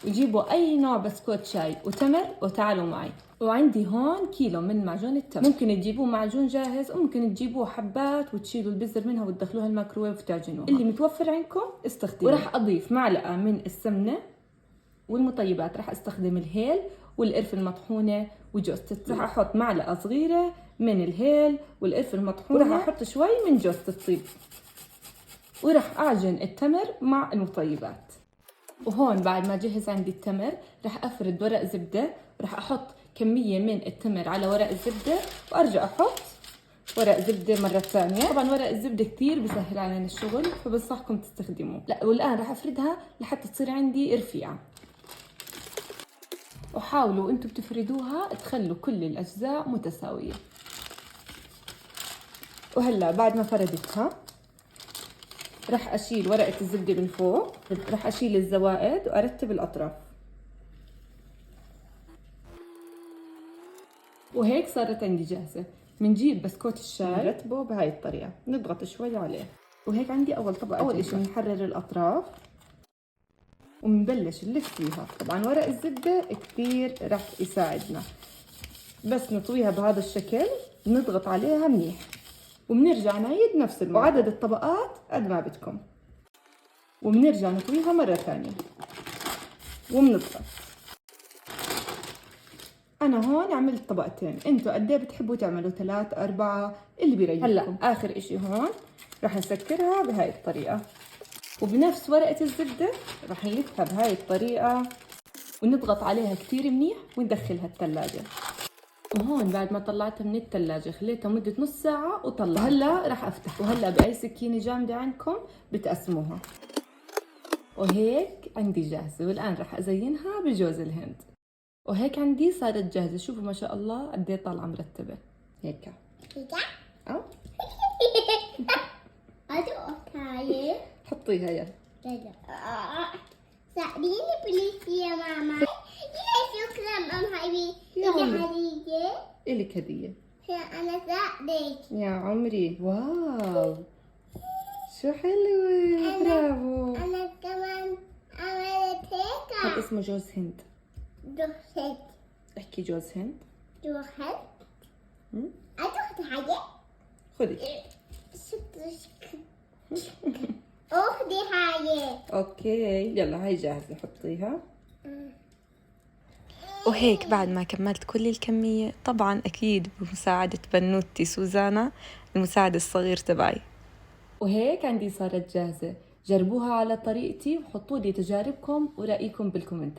وجيبوا أي نوع بسكوت شاي وتمر وتعالوا معي. وعندي هون كيلو من معجون التمر، ممكن تجيبوه معجون جاهز وممكن تجيبوه حبات وتشيلوا البذر منها وتدخلوها الميكروويف وتعجنوها، اللي متوفر عندكم استخدموه. وراح أضيف معلقة من السمنة والمطيبات، راح استخدم الهيل والقرفة المطحونة وجوز الطيب. راح احط معلقة صغيرة من الهيل والقرفة المطحونة، وراح احط شوي من جوز الطيب، وراح اعجن التمر مع المطيبات. وهون بعد ما جهز عندي التمر راح افرد ورق زبدة، وراح احط كمية من التمر على ورق الزبدة وارجع احط ورق زبدة مرة ثانية. طبعا ورق الزبدة كتير بسهل علينا الشغل فبنصحكم تستخدموه. لا والآن راح افردها لحتى تصير عندي رفيعة، وحاولوا انتم بتفردوها تخلوا كل الاجزاء متساويه. وهلا بعد ما فردتها راح اشيل ورقه الزبده من فوق، راح اشيل الزوائد وارتب الاطراف، وهيك صارت عندي جاهزه. بنجيب بسكوت الشاي نرتبه بهاي الطريقه، نضغط شوي عليه، وهيك عندي اول طبقه. اول شيء بنحرر الاطراف ومنبلش نلف فيها. طبعا ورق الزبدة كثير راح يساعدنا، بس نطويها بهذا الشكل، نضغط عليها منيح وبنرجع نعيد نفس الموضوع وعدد الطبقات قد ما بدكم، وبنرجع نطويها مرة ثانية وبنضغط. أنا هون عملت طبقتين، انتوا قد ايه بتحبوا تعملوا 3 4 اللي بيريحكم. هلا آخر إشي هون راح نسكرها بهاي الطريقة، وبنفس ورقة الزبدة راح نلفها بهاي الطريقة ونضغط عليها كتير منيح وندخلها الثلاجة. وهون بعد ما طلعتها من الثلاجة خليتها مدة نص ساعة وطلعتها. هلا راح افتح، وهلا بأي سكينة جامدة عندكم بتقسموها. وهيك عندي جاهزة، والآن راح أزينها بجوز الهند. وهيك عندي صارت جاهزة. شوفوا ما شاء الله قد ايه طالعة مرتبة هيك. اه حطيها يلا. ساعديني بليز يا ماما. شكرا ماما حبيبي. هدية إلك هدية. أنا ساعدك يا عمري. واو شو حلوة، برافو. أنا كمان عملت هيك. هذا اسمه جوز هند. جوز هند. احكي جوز هند. جوز هند. أخذ حاجة. خذي. أخذي حاجة. اوكي يلا هاي جاهزة، حطيها. وهيك بعد ما كملت كل الكمية، طبعا أكيد بمساعدة بنوتي سوزانا المساعد الصغير تبعي. وهيك عندي صارت جاهزة. جربوها على طريقتي وحطوا لي تجاربكم ورأيكم بالكومنت.